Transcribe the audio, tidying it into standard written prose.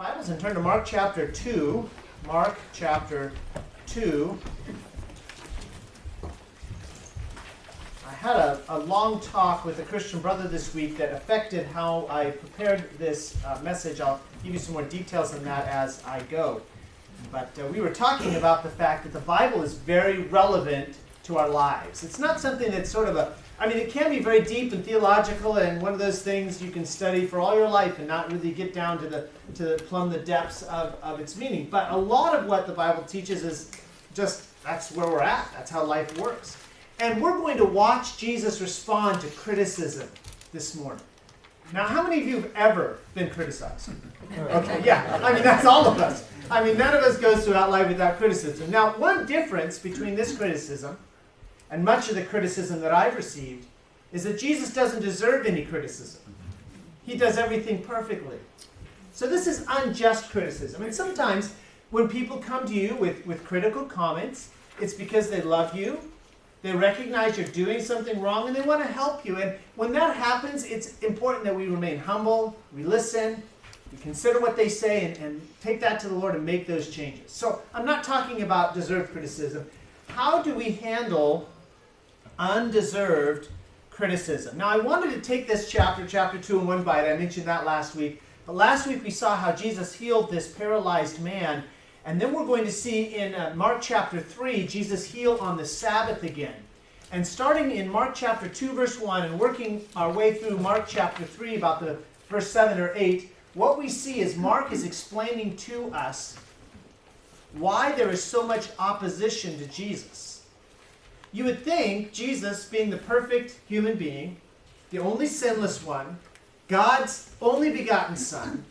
Bibles and turn to Mark chapter 2. Mark chapter 2. I had a long talk with a Christian brother this week that affected how I prepared this message. I'll give you some more details on that as I go. But we were talking about the fact that the Bible is very relevant to our lives. It's not something that's sort of it can be very deep and theological and one of those things you can study for all your life and not really get down to plumb the depths of its meaning. But a lot of what the Bible teaches is just, that's where we're at. That's how life works. And we're going to watch Jesus respond to criticism this morning. Now, how many of you have ever been criticized? Okay, yeah. That's all of us. None of us goes throughout life without criticism. Now, one difference between this criticism and much of the criticism that I've received is that Jesus doesn't deserve any criticism. He does everything perfectly. So this is unjust criticism. And sometimes when people come to you with critical comments, it's because they love you, they recognize you're doing something wrong, and they want to help you. And when that happens, it's important that we remain humble, we listen, we consider what they say, and take that to the Lord and make those changes. So I'm not talking about deserved criticism. How do we handle undeserved criticism? Now, I wanted to take this chapter 2 in one bite. I mentioned that last week. But last week we saw how Jesus healed this paralyzed man. And then we're going to see in Mark chapter 3, Jesus heal on the Sabbath again. And starting in Mark chapter 2, verse 1, and working our way through Mark chapter 3, about the verse 7 or 8, what we see is Mark is explaining to us why there is so much opposition to Jesus. You would think Jesus, being the perfect human being, the only sinless one, God's only begotten Son,